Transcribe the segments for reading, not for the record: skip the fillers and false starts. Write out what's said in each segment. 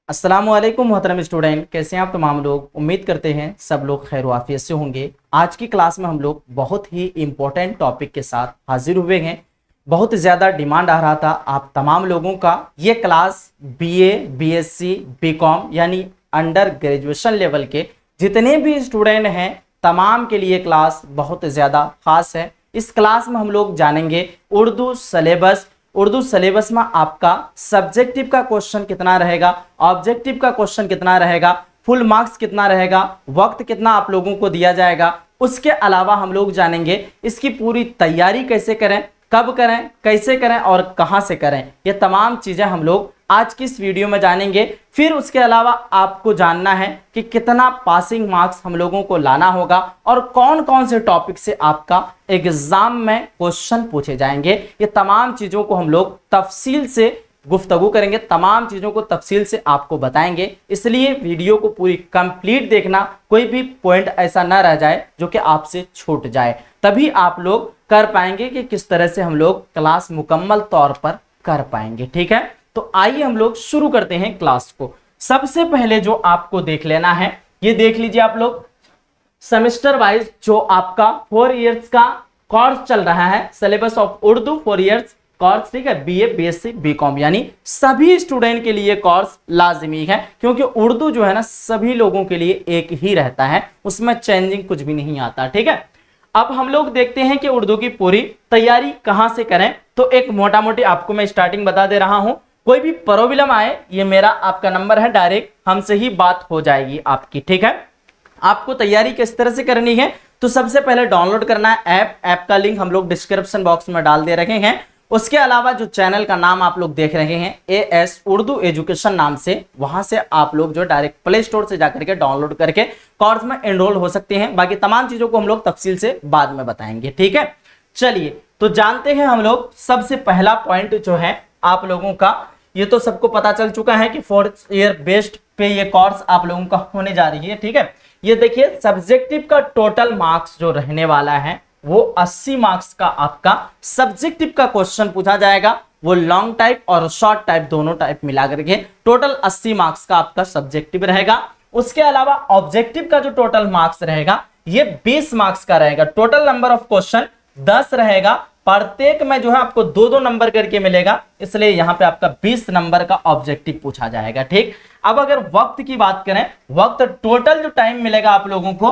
अस्सलामुअलैकुम मोहतरम स्टूडेंट, कैसे हैं आप तमाम लोग। उम्मीद करते हैं सब लोग खैर वाफियत से होंगे। आज की क्लास में हम लोग बहुत ही इम्पोर्टेंट टॉपिक के साथ हाजिर हुए हैं। बहुत ज़्यादा डिमांड आ रहा था आप तमाम लोगों का। ये क्लास बीए, बीएससी, बीकॉम यानी अंडर ग्रेजुएशन लेवल के जितने भी स्टूडेंट हैं तमाम के लिए क्लास बहुत ज़्यादा खास है। इस क्लास में हम लोग जानेंगे उर्दू सिलेबस। उर्दू सिलेबस में आपका सब्जेक्टिव का क्वेश्चन कितना रहेगा, ऑब्जेक्टिव का क्वेश्चन कितना रहेगा, फुल मार्क्स कितना रहेगा, वक्त कितना आप लोगों को दिया जाएगा। उसके अलावा हम लोग जानेंगे इसकी पूरी तैयारी कैसे करें, कब करें, कैसे करें और कहां से करें। ये तमाम चीजें हम लोग आज की इस वीडियो में जानेंगे। फिर उसके अलावा आपको जानना है कि कितना पासिंग मार्क्स हम लोगों को लाना होगा और कौन कौन से टॉपिक से आपका एग्जाम में क्वेश्चन पूछे जाएंगे। ये तमाम चीजों को हम लोग तफसील से गुफ्तगू करेंगे, तमाम चीजों को तफसील से आपको बताएंगे। इसलिए वीडियो को पूरी कंप्लीट देखना, कोई भी पॉइंट ऐसा ना रह जाए जो कि आपसे छूट जाए। तभी आप लोग कर पाएंगे कि किस तरह से हम लोग क्लास मुकम्मल तौर पर कर पाएंगे। ठीक है, तो आइए हम लोग शुरू करते हैं क्लास को। सबसे पहले जो आपको देख लेना है, ये देख लीजिए आप लोग सेमेस्टर वाइज जो आपका 4 इयर्स का कोर्स चल रहा है, syllabus of Urdu 4 years course. ठीक है, बीए, बीएससी, बीकॉम यानी सभी स्टूडेंट के लिए कोर्स लाजमी है, क्योंकि उर्दू जो है ना सभी लोगों के लिए एक ही रहता है, उसमें चेंजिंग कुछ भी नहीं आता। ठीक है, अब हम लोग देखते हैं कि उर्दू की पूरी तैयारी कहां से करें। तो एक मोटा मोटी आपको मैं स्टार्टिंग बता दे रहा हूं। कोई भी प्रॉब्लम आए, ये मेरा आपका नंबर है, डायरेक्ट हमसे ही बात हो जाएगी आपकी। ठीक है, आपको तैयारी किस तरह से करनी है, तो सबसे पहले डाउनलोड करना है ऐप का लिंक हम लोग डिस्क्रिप्शन बॉक्स में डाल दे रहे हैं। उसके अलावा जो चैनल का नाम आप लोग देख रहे हैं एएस उर्दू एजुकेशन नाम से, वहां से आप लोग जो डायरेक्ट प्ले स्टोर से जाकर के डाउनलोड करके कोर्स में एनरोल हो सकते हैं। बाकी तमाम चीजों को हम लोग तफसील से बाद में बताएंगे। ठीक है, चलिए तो जानते हैं हम लोग। सबसे पहला पॉइंट जो है आप लोगों का, ये तो सबको पता चल चुका है कि 4 ईयर बेस्ड पे ये कोर्स आप लोगों का होने जा रही है। ठीक है, ये देखिए सब्जेक्टिव का टोटल मार्क्स जो रहने वाला है वो 80 मार्क्स का आपका सब्जेक्टिव का क्वेश्चन पूछा जाएगा। वो लॉन्ग टाइप और शॉर्ट टाइप दोनों टाइप मिला करके टोटल 80 मार्क्स का आपका सब्जेक्टिव रहेगा। उसके अलावा ऑब्जेक्टिव का जो टोटल मार्क्स रहेगा ये 20 मार्क्स का रहेगा। टोटल नंबर ऑफ क्वेश्चन 10 रहेगा, प्रत्येक में जो है आपको 2-2 नंबर करके मिलेगा, इसलिए यहां पे आपका 20 नंबर का ऑब्जेक्टिव पूछा जाएगा। ठीक, अब अगर वक्त की बात करें, वक्त टोटल जो टाइम मिलेगा आप लोगों को,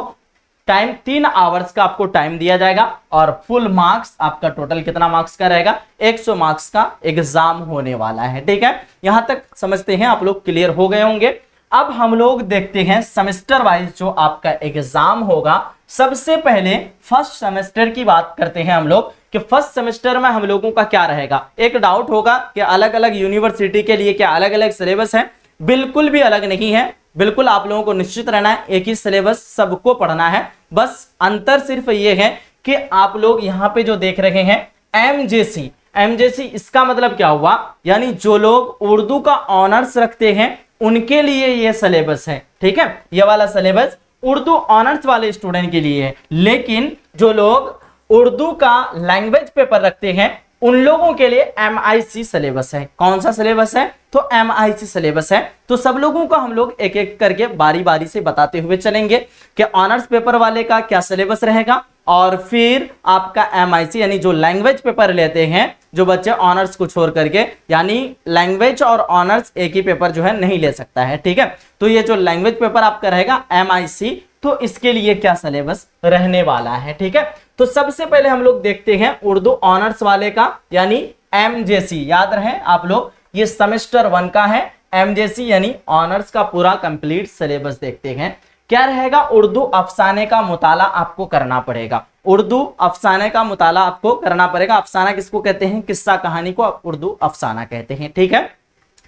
टाइम 3 आवर्स का आपको टाइम दिया जाएगा और फुल मार्क्स आपका टोटल कितना मार्क्स का रहेगा, 100 मार्क्स का एग्जाम होने वाला है। ठीक है, यहां तक समझते हैं आप लोग, क्लियर हो गए होंगे। अब हम लोग देखते हैं सेमेस्टर वाइज जो आपका एग्जाम होगा। सबसे पहले फर्स्ट सेमेस्टर की बात करते हैं हम लोग कि फर्स्ट सेमेस्टर में हम लोगों का क्या रहेगा। एक डाउट होगा कि अलग अलग यूनिवर्सिटी के लिए क्या अलग अलग सिलेबस है, बिल्कुल भी अलग नहीं है। बिल्कुल आप लोगों को निश्चित रहना है, एक ही सिलेबस सबको पढ़ना है। बस अंतर सिर्फ ये है कि आप लोग यहाँ पे जो देख रहे हैं एमजेसी, एमजेसी इसका मतलब क्या हुआ, यानी जो लोग उर्दू का ऑनर्स रखते हैं उनके लिए ये सिलेबस है। ठीक है, ये वाला सिलेबस उर्दू ऑनर्स वाले स्टूडेंट के लिए है। लेकिन जो लोग उर्दू का लैंग्वेज पेपर रखते हैं उन लोगों के लिए MIC सिलेबस है। कौन सा सिलेबस है, तो MIC सिलेबस है। तो सब लोगों को हम लोग एक एक करके बारी बारी से बताते हुए चलेंगे कि ऑनर्स पेपर वाले का क्या सिलेबस रहेगा और फिर आपका MIC यानी जो लैंग्वेज पेपर लेते हैं जो बच्चे ऑनर्स को छोड़ करके, यानी लैंग्वेज और ऑनर्स एक ही पेपर जो है नहीं ले सकता है। ठीक है, तो ये जो लैंग्वेज पेपर आपका रहेगा MIC, तो इसके लिए क्या सिलेबस रहने वाला है। ठीक है, तो सबसे पहले हम लोग देखते हैं उर्दू ऑनर्स वाले का, यानी MJC। याद रहे आप लोग, ये सेमेस्टर 1 का है। MJC यानी ऑनर्स का पूरा कंप्लीट सिलेबस देखते हैं क्या रहेगा। उर्दू अफसाने का मुताला आपको करना पड़ेगा। उर्दू अफसाने का मुताला आपको करना पड़ेगा। अफसाना किसको कहते हैं, किस्सा कहानी को उर्दू अफसाना कहते हैं। ठीक है,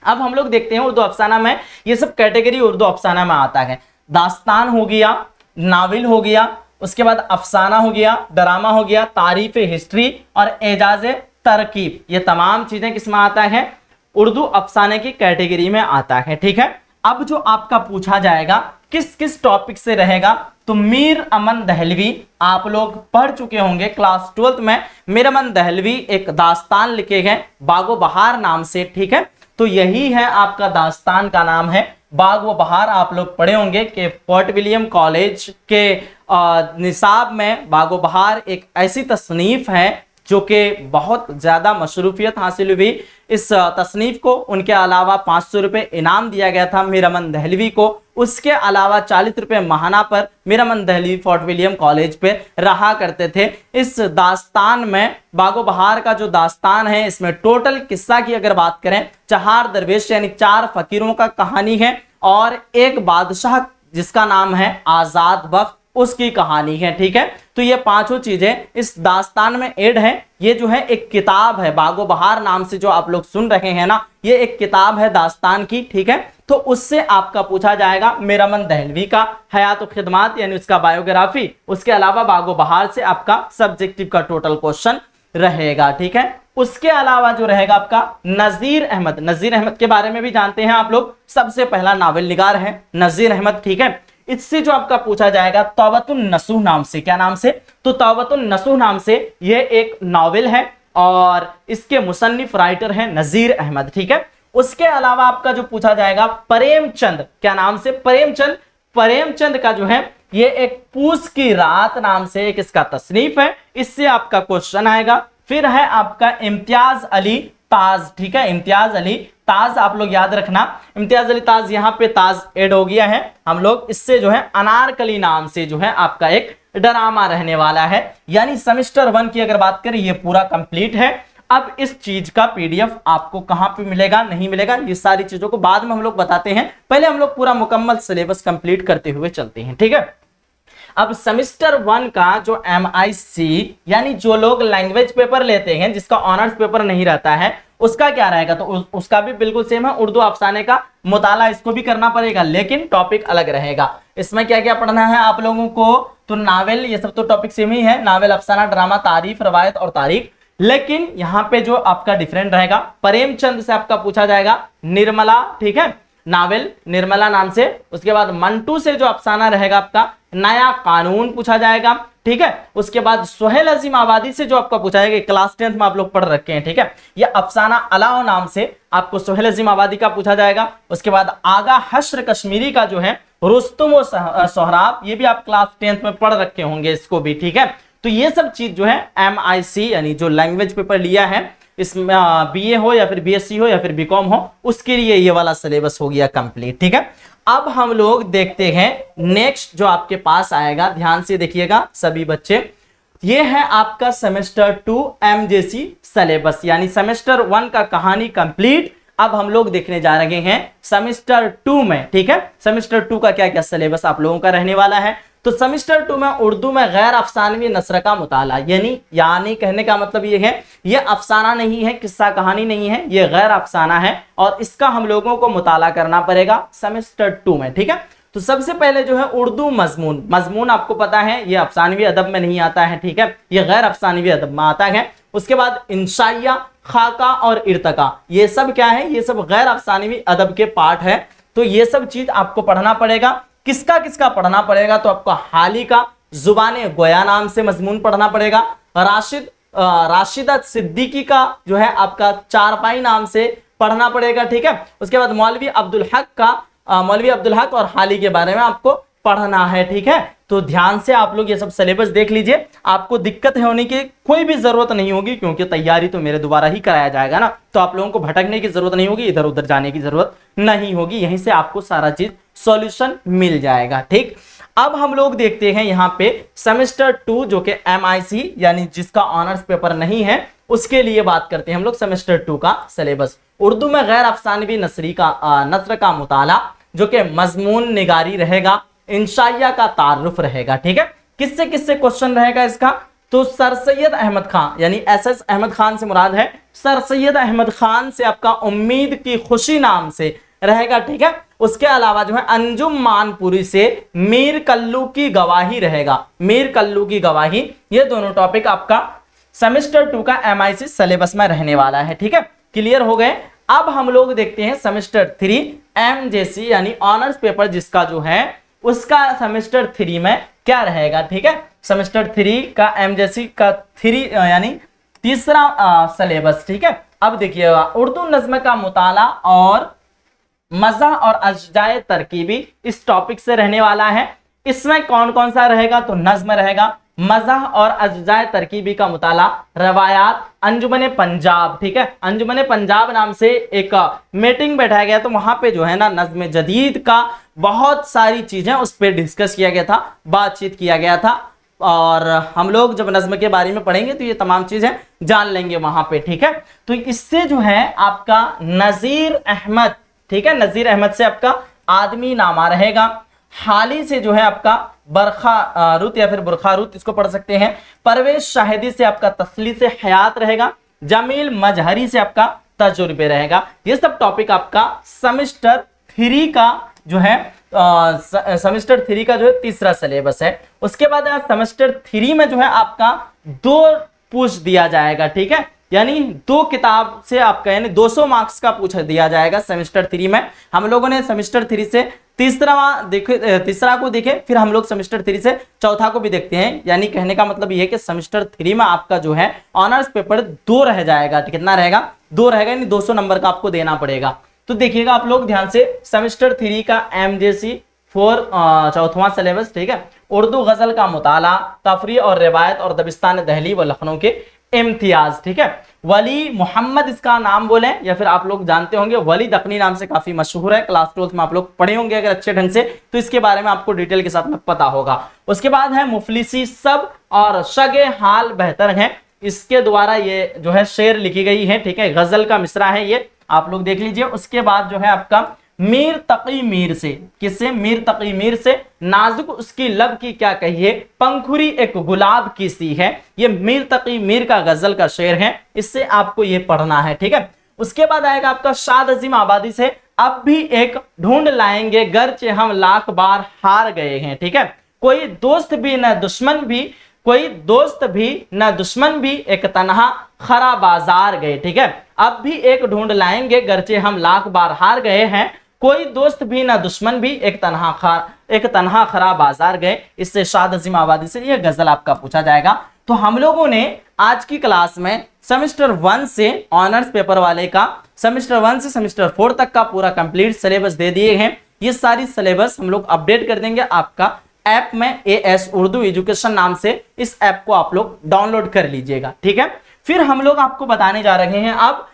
अब हम लोग देखते हैं उर्दू अफसाना में ये सब कैटेगरी उर्दू अफसाना में आता है। दास्तान हो गया, नावल हो गया, उसके बाद अफसाना हो गया, ड्रामा हो गया, तारीफ हिस्ट्री और एजाज तरकीब, ये तमाम चीजें किस में आता है, उर्दू अफसाने की कैटेगरी में आता है। ठीक है, अब जो आपका पूछा जाएगा किस किस टॉपिक से रहेगा, तो मीर अमन दहलवी आप लोग पढ़ चुके होंगे क्लास 12th में। मीर अमन दहलवी एक दास्तान लिखे हैं बागो बहार नाम से। ठीक है, तो यही है आपका दास्तान का नाम है बाग व बहार। आप लोग पढ़े होंगे कि फोर्ट विलियम कॉलेज के निसाब में बाग व बहार एक ऐसी तसनीफ है जो कि बहुत ज़्यादा मशरूफियत हासिल हुई। इस तसनीफ को उनके अलावा 500 रुपये इनाम दिया गया था मीरामन दहलवी को। उसके अलावा 40 रुपये माहाना पर मीरामन दहलवी फोर्ट विलियम कॉलेज पे रहा करते थे। इस दास्तान में बागो बहार का जो दास्तान है, इसमें टोटल किस्सा की अगर बात करें, 4 दरवेश यानी 4 फकीरों का कहानी है और एक बादशाह जिसका नाम है आजाद बख्त, उसकी कहानी है। ठीक है, तो ये 5 चीजें इस दास्तान में ऐड है। ये जो है एक किताब है, बागो बहार नाम से जो आप लोग सुन रहे हैं ना, ये एक किताब है दास्तान की। ठीक है, तो उससे आपका पूछा जाएगा मीरामन दहलवी का हयात खिदमात यानी उसका बायोग्राफी। उसके अलावा बागो बहार से आपका सब्जेक्टिव का टोटल क्वेश्चन रहेगा। ठीक है, उसके अलावा जो रहेगा आपका नजीर अहमद। नजीर अहमद के बारे में भी जानते हैं आप लोग, सबसे पहला नावल निगार है नजीर अहमद। ठीक है, इससे जो आपका पूछा जाएगा तौबतुन नसूह नाम से, क्या नाम से, तो तौबतुन नसूह नाम से ये एक नावल है और इसके मुसन्निफ राइटर हैं नजीर अहमद। ठीक है, उसके अलावा आपका जो पूछा जाएगा प्रेमचंद, क्या नाम से, प्रेमचंद। प्रेमचंद का जो है ये एक पूस की रात नाम से एक इसका तसनीफ है, इससे आपका क्वेश्चन आएगा। फिर है आपका इम्तियाज अली ताज। ठीक है, इम्तियाज अली ताज आप लोग याद रखना, इम्तियाज अली ताज, यहाँ पे ताज ऐड हो गया है। हम लोग इससे जो है अनारकली नाम से जो है आपका एक ड्रामा रहने वाला है। यानी सेमेस्टर 1 की अगर बात करें ये पूरा कंप्लीट है। अब इस चीज का पीडीएफ आपको कहां पे मिलेगा, नहीं मिलेगा, ये सारी चीजों को बाद में हम लोग बताते हैं। पहले हम लोग पूरा मुकम्मल सिलेबस कंप्लीट करते हुए चलते हैं। ठीक है, अब सेमेस्टर 1 का जो MIC यानी जो लोग लैंग्वेज पेपर लेते हैं, जिसका ऑनर्स पेपर नहीं रहता है, उसका क्या रहेगा, तो उसका भी बिल्कुल सेम है, उर्दू अफसाने का मुताला इसको भी करना पड़ेगा, लेकिन टॉपिक अलग रहेगा। इसमें क्या क्या पढ़ना है आप लोगों को, तो नावल, ये सब तो टॉपिक सेम ही है, नावल, अफसाना, ड्रामा, तारीफ, रवायत और तारीख। लेकिन यहाँ पे जो आपका डिफरेंट रहेगा, प्रेमचंद से आपका पूछा जाएगा निर्मला। ठीक है, नावल निर्मला नाम से। उसके बाद मंटू से जो अफसाना रहेगा आपका नया कानून पूछा जाएगा। ठीक है, उसके बाद सोहेल अजीम आबादी से जो आपका पूछा जाएगा, क्लास 10th में आप लोग पढ़ रखे हैं। ठीक है, ये अफसाना अलाओ नाम से आपको सोहेल अजीम आबादी का पूछा जाएगा। उसके बाद आगा हश्र कश्मीरी का जो है रुस्तुम व सोहराब, ये भी आप क्लास 10th में पढ़ रखे होंगे इसको भी। ठीक है, तो ये सब चीज जो है MIC यानी जो लैंग्वेज पेपर लिया है, इसमें BA हो या फिर BSc हो या फिर BCom हो, उसके लिए ये वाला सिलेबस हो गया कंप्लीट। ठीक है, अब हम लोग देखते हैं नेक्स्ट जो आपके पास आएगा, ध्यान से देखिएगा सभी बच्चे, ये है आपका सेमेस्टर 2 MJC सिलेबस, यानी सेमेस्टर 1 का कहानी कंप्लीट। अब हम लोग देखने जा रहे हैं सेमेस्टर 2 में। ठीक है, सेमेस्टर 2 का क्या क्या सिलेबस आप लोगों का रहने वाला है, तो सेमेस्टर 2 में उर्दू में गैर अफसानवी नसर का मुताला, यानी कहने का मतलब ये है, ये अफसाना नहीं है, किस्सा कहानी नहीं है, ये गैर अफसाना है और इसका हम लोगों को मुताला करना पड़ेगा सेमेस्टर 2 में। ठीक है, तो सबसे पहले जो है उर्दू मजमून आपको पता है ये अफसानवी अदब में नहीं आता है। ठीक है, ये गैर अफसानवी अदब में आता है। उसके बाद इंशाइया, खाका और इर्तका, ये सब क्या है, ये सब गैर अफसानवी अदब के पार्ट है। तो ये सब चीज आपको पढ़ना पड़ेगा। किसका किसका पढ़ना पड़ेगा, तो आपको हाली का जुबाने गोया नाम से मजमून पढ़ना पड़ेगा। राशिदा सिद्दीकी का जो है आपका चारपाई नाम से पढ़ना पड़ेगा। ठीक है, उसके बाद मौलवी अब्दुल हक और हाली के बारे में आपको पढ़ना है। ठीक है, तो ध्यान से आप लोग ये सब सिलेबस देख लीजिए, आपको दिक्कत होने की कोई भी जरूरत नहीं होगी, क्योंकि तैयारी तो मेरे दोबारा ही कराया जाएगा ना, तो आप लोगों को भटकने की जरूरत नहीं होगी, इधर उधर जाने की जरूरत नहीं होगी, यहीं से आपको सारा चीज सॉल्यूशन मिल जाएगा। ठीक, अब हम लोग देखते हैं यहाँ पे सेमेस्टर 2 जो कि MIC यानी जिसका ऑनर्स पेपर नहीं है, उसके लिए बात करते हैं हम लोग सेमेस्टर 2 का सिलेबस। उर्दू में गैर अफसानवी नस्र का मुताला जो कि मजमून निगारी रहेगा, इंशाइया का तारुफ रहेगा। ठीक है, किससे किससे क्वेश्चन रहेगा इसका, तो सर सैयद अहमद खान यानी SS अहमद खान से मुराद है सर सैयद अहमद खान से आपका उम्मीद की खुशी नाम से रहेगा। ठीक है, उसके अलावा जो है अंजुम मानपुरी से मीर कल्लू की गवाही रहेगा, मीर कल्लू की गवाही। ये दोनों टॉपिक आपका सेमेस्टर 2 का MIC सिलेबस में रहने वाला है। ठीक है, क्लियर हो गए। अब हम लोग देखते हैं सेमेस्टर 3 MJC यानी ऑनर्स पेपर जिसका जो है उसका सेमेस्टर 3 में क्या रहेगा। ठीक है, सेमेस्टर 3 का MJC का 3 यानी तीसरा सिलेबस। ठीक है, अब देखिएगा, उर्दू नज्म का मुताला और मज़ा और अज्जाए तरकीबी इस टॉपिक से रहने वाला है। इसमें कौन कौन सा रहेगा, तो नज्म रहेगा, मज़ह और अज्जाए तरकीबी का मुताला, रवायात, अंजुमन पंजाब, ठीक है, अंजुमन पंजाब नाम से एक मीटिंग बैठाया गया, तो वहां पे जो है ना नज्म जदीद का बहुत सारी चीजें उस पर डिस्कस किया गया था, बातचीत किया गया था, और हम लोग जब नज्म के बारे में पढ़ेंगे तो ये तमाम चीजें जान लेंगे वहां पे, ठीक है। तो इससे जो है आपका नजीर अहमद, ठीक है, नजीर अहमद से आपका आदमी नामा रहेगा। हाली से जो है आपका बरखा रुत या फिर बुरखा रुत, इसको पढ़ सकते हैं। परवेज शाहिदी से आपका तसली से हयात रहेगा। जमील मजहरी से आपका तजुर्बे रहेगा। ये सब टॉपिक आपका सेमेस्टर 3 का जो है सेमेस्टर 3 का जो है तीसरा सिलेबस है। उसके बाद सेमेस्टर 3 में जो है आपका 2 पूछ दिया जाएगा, ठीक है, यानी 2 किताब से आपका यानी 200 मार्क्स का पूछ दिया जाएगा सेमेस्टर 3 में। हम लोगों ने सेमेस्टर 3 से तीसरा को देखे, फिर हम लोग सेमेस्टर 3 से चौथा को भी देखते हैं। यानी कहने का मतलब ये है कि सेमेस्टर 3 में आपका जो है ऑनर्स पेपर 2 रह जाएगा। कितना रहेगा, 2 रहेगा, यानी 200 नंबर का आपको देना पड़ेगा। तो देखिएगा आप लोग ध्यान से, सेमेस्टर 3 का MJC 4 चौथवां सिलेबस, ठीक है, उर्दू गजल का मुताला, तफरी और रिवायत और दबिस्तान दहली व लखनऊ के इम्तियाज, ठीक है। वली मोहम्मद इसका नाम बोले, या फिर आप लोग जानते होंगे वली दखनी नाम से काफी मशहूर है, क्लास 12 में आप लोग पढ़े होंगे अगर अच्छे ढंग से, तो इसके बारे में आपको डिटेल के साथ में पता होगा। उसके बाद है मुफलिसी सब और शगे हाल बेहतर है, इसके द्वारा ये जो है शेर लिखी गई है, ठीक है, गजल का मिसरा है, ये आप लोग देख लीजिए। उसके बाद जो है आपका मीर तकी मीर से, किससे, मीर तकी मीर से, नाजुक उसकी लब की क्या कहिए, पंखुरी एक गुलाब की सी है। ये मीर तकी मीर का गजल का शेर है, इससे आपको ये पढ़ना है, ठीक है। उसके बाद आएगा आपका शाद अजीम आबादी से, अब भी एक ढूंढ लाएंगे गरचे हम लाख बार हार गए हैं, ठीक है। कोई दोस्त भी न दुश्मन भी, कोई दोस्त भी न दुश्मन भी, एक तन्हा खरा बाजार गए, ठीक है। अब भी एक ढूंढ लाएंगे गरचे हम लाख बार हार गए हैं, कोई दोस्त भी ना दुश्मन भी, एक तन्हा खरा बाजार गए। इससे शाद अजीम आबादी से यह गजल आपका पूछा जाएगा। तो हम लोगों ने आज की क्लास में सेमेस्टर 1 से ऑनर्स पेपर वाले का सेमेस्टर 1 से सेमेस्टर 4 तक का पूरा कंप्लीट सिलेबस दे दिए हैं। ये सारी सिलेबस हम लोग अपडेट कर देंगे आपका ऐप में, AS उर्दू एजुकेशन नाम से। इस ऐप को आप लोग डाउनलोड कर लीजिएगा, ठीक है। फिर हम लोग आपको बताने जा रहे हैं अब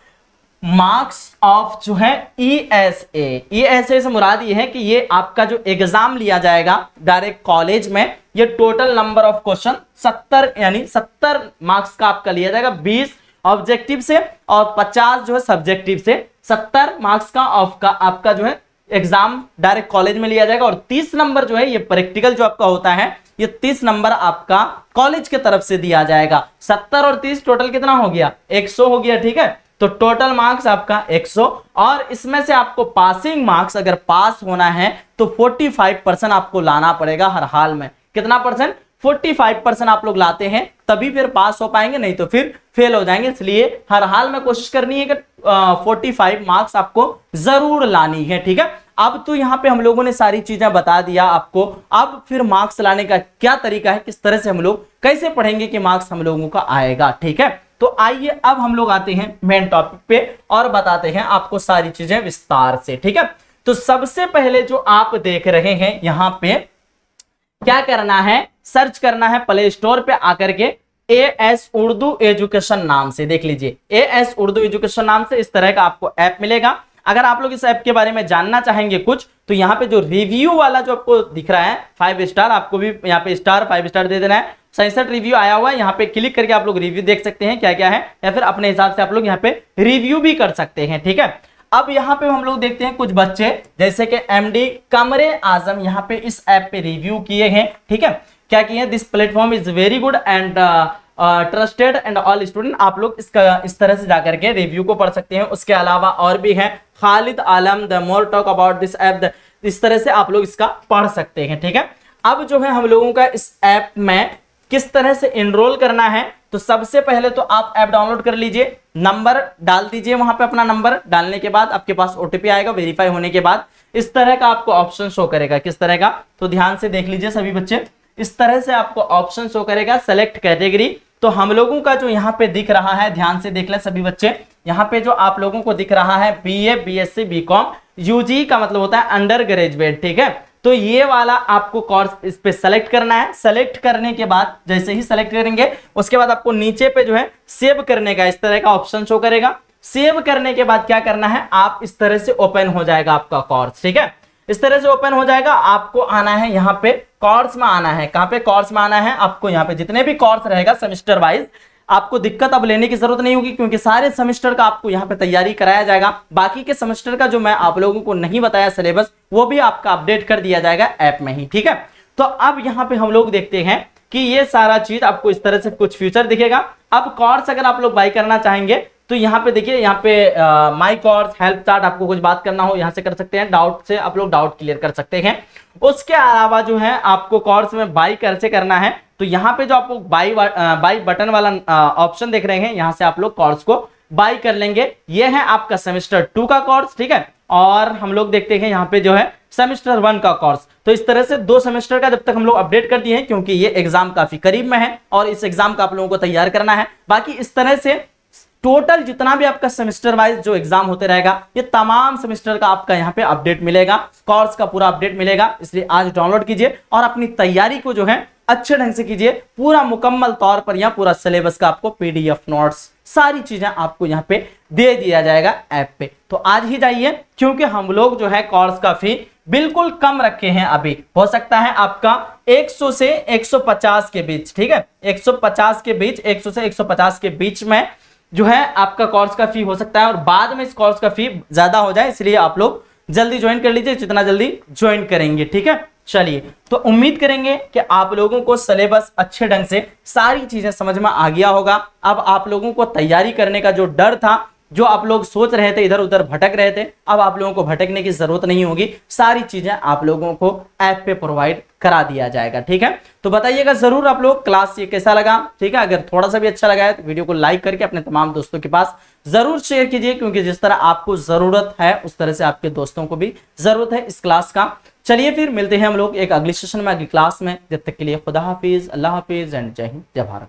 मार्क्स ऑफ जो है ESA से मुराद ये है कि ये आपका जो एग्जाम लिया जाएगा डायरेक्ट कॉलेज में, ये टोटल नंबर ऑफ क्वेश्चन 70 यानी 70 मार्क्स का आपका लिया जाएगा, 20 ऑब्जेक्टिव से और 50 जो है सब्जेक्टिव से। 70 मार्क्स का आपका जो है एग्जाम डायरेक्ट कॉलेज में लिया जाएगा, और 30 नंबर जो है ये प्रैक्टिकल जो आपका होता है, ये 30 नंबर आपका कॉलेज की तरफ से दिया जाएगा। 70 और 30 टोटल कितना हो गया, 100 हो गया, ठीक है। तो टोटल मार्क्स आपका 100, और इसमें से आपको पासिंग मार्क्स अगर पास होना है तो 45% आपको लाना पड़ेगा हर हाल में। कितना परसेंट, 45% आप लोग लाते हैं तभी फिर पास हो पाएंगे, नहीं तो फिर फेल हो जाएंगे। इसलिए हर हाल में कोशिश करनी है कि 45 मार्क्स आपको जरूर लानी है, ठीक है। अब तो यहाँ पे हम लोगों ने सारी चीजें बता दिया आपको। अब फिर मार्क्स लाने का क्या तरीका है, किस तरह से हम लोग कैसे पढ़ेंगे कि मार्क्स हम लोगों का आएगा, ठीक है। तो आइए अब हम लोग आते हैं मेन टॉपिक पे और बताते हैं आपको सारी चीजें विस्तार से, ठीक है। तो सबसे पहले जो आप देख रहे हैं यहाँ पे क्या करना है, सर्च करना है प्ले स्टोर पे आकर के AS उर्दू एजुकेशन नाम से, देख लीजिए AS उर्दू एजुकेशन नाम से इस तरह का आपको ऐप मिलेगा। अगर आप लोग इस ऐप के बारे में जानना चाहेंगे कुछ, तो यहाँ पे जो रिव्यू वाला जो आपको दिख रहा है 5 स्टार, आपको भी यहाँ पे 5 स्टार दे देना है। 67 रिव्यू आया हुआ है, यहाँ पे क्लिक करके आप लोग रिव्यू देख सकते हैं क्या क्या है, या फिर अपने हिसाब से आप लोग यहाँ पे रिव्यू भी कर सकते हैं, ठीक है। अब यहाँ पे हम लोग देखते हैं कुछ बच्चे जैसे कि MD कमरे आजम यहाँ पे इस ऐप पे रिव्यू किए हैं, ठीक है। क्या किए हैं, this platform is very good and trusted and all student. आप लोग इसका इस तरह से जाकर के रिव्यू को पढ़ सकते हैं। उसके अलावा और भी है, Khalid Alam the more talk about this app, इस तरह से आप लोग इसका पढ़ सकते हैं, ठीक है। अब जो है हम लोगों का इस ऐप में किस तरह से एनरोल करना है, तो सबसे पहले तो आप ऐप डाउनलोड कर लीजिए, नंबर डाल दीजिए वहां पे, अपना नंबर डालने के बाद आपके पास OTP आएगा, वेरीफाई होने के बाद इस तरह का आपको ऑप्शन शो करेगा। किस तरह का, तो ध्यान से देख लीजिए सभी बच्चे, इस तरह से आपको ऑप्शन शो करेगा, सेलेक्ट कैटेगरी, तो हम लोगों का जो यहाँ पे दिख रहा है, ध्यान से देख लें सभी बच्चे, यहाँ पे जो आप लोगों को दिख रहा है बीए, बीएससी, बीकॉम, यूजी का मतलब होता है अंडर ग्रेजुएट, ठीक है। तो ये वाला आपको कोर्स इस पे सेलेक्ट करना है। सेलेक्ट करने के बाद जैसे ही सेलेक्ट करेंगे उसके बाद आपको नीचे पे जो है सेव करने का इस तरह का ऑप्शन शो करेगा। सेव करने के बाद क्या करना है, आप इस तरह से ओपन हो जाएगा आपका कोर्स, ठीक है। इस तरह से ओपन हो जाएगा। आपको आना है यहाँ पे कोर्स में आना है। कहाँ पे? कोर्स में आना है आपको। यहाँ पे जितने भी कोर्स रहेगा सेमेस्टर वाइज, आपको दिक्कत अब लेने की जरूरत नहीं होगी क्योंकि सारे सेमेस्टर का आपको यहाँ पे तैयारी कराया जाएगा। बाकी के सेमेस्टर का जो मैं आप लोगों को नहीं बताया सिलेबस, वो भी आपका अपडेट कर दिया जाएगा ऐप में ही, ठीक है। तो अब यहाँ पे हम लोग देखते हैं कि ये सारा चीज आपको इस तरह से कुछ फ्यूचर दिखेगा। अब कोर्स अगर आप लोग बाय करना चाहेंगे तो यहाँ पे देखिए, यहाँ पे माई कोर्स, हेल्प चार्ट, आपको कुछ बात करना हो यहाँ से कर सकते हैं। डाउट से आप लोग डाउट क्लियर कर सकते हैं। उसके अलावा जो है आपको कोर्स में बाई कैसे करना है, तो यहाँ पे जो आपको बाई बटन वाला ऑप्शन देख रहे हैं, यहाँ से आप लोग कोर्स को बाई कर लेंगे। ये है आपका सेमेस्टर 2 का कोर्स, ठीक है। और हम लोग देखते हैं यहाँ पे जो है सेमेस्टर 1 का कोर्स। तो इस तरह से 2 सेमेस्टर का जब तक हम लोग अपडेट कर दिए हैं, क्योंकि ये एग्जाम काफी करीब में है और इस एग्जाम का आप लोगों को तैयार करना है। बाकी इस तरह से टोटल जितना भी आपका सेमेस्टर वाइज जो एग्जाम होते रहेगा, ये तमाम सेमेस्टर का आपका यहाँ पे अपडेट मिलेगा, कोर्स का पूरा अपडेट मिलेगा। इसलिए आज डाउनलोड कीजिए और अपनी तैयारी को जो है अच्छे ढंग से कीजिए। पूरा मुकम्मल तौर पर यहाँ पूरा सिलेबस का आपको पीडीएफ नोट्स सारी चीजें आपको यहाँ पे दे दिया जाएगा ऐप पे। तो आज ही जाइए, क्योंकि हम लोग जो है कोर्स का फी बिल्कुल कम रखे हैं। अभी हो सकता है आपका 100 से 150 के बीच, ठीक है, 150 के बीच, 100 से 150 के बीच में जो है आपका कोर्स का फी हो सकता है। और बाद में इस कोर्स का फी ज्यादा हो जाए, इसलिए आप लोग जल्दी ज्वाइन कर लीजिए, जितना जल्दी ज्वाइन करेंगे, ठीक है। चलिए, तो उम्मीद करेंगे कि आप लोगों को सिलेबस अच्छे ढंग से सारी चीजें समझ में आ गया होगा। अब आप लोगों को तैयारी करने का जो डर था, जो आप लोग सोच रहे थे, इधर उधर भटक रहे थे, अब आप लोगों को भटकने की जरूरत नहीं होगी। सारी चीजें आप लोगों को ऐप पे प्रोवाइड करा दिया जाएगा, ठीक है। तो बताइएगा जरूर आप लोग क्लास ये कैसा लगा, ठीक है। अगर थोड़ा सा भी अच्छा लगा है तो वीडियो को लाइक करके अपने तमाम दोस्तों के पास जरूर शेयर कीजिए, क्योंकि जिस तरह आपको जरूरत है उस तरह से आपके दोस्तों को भी जरूरत है इस क्लास का। चलिए फिर मिलते हैं हम लोग एक अगली सेशन में, अगली क्लास में। जब तक के लिए खुदा हाफिज, अल्लाह हाफिज एंड जय हिंद, जय भारत।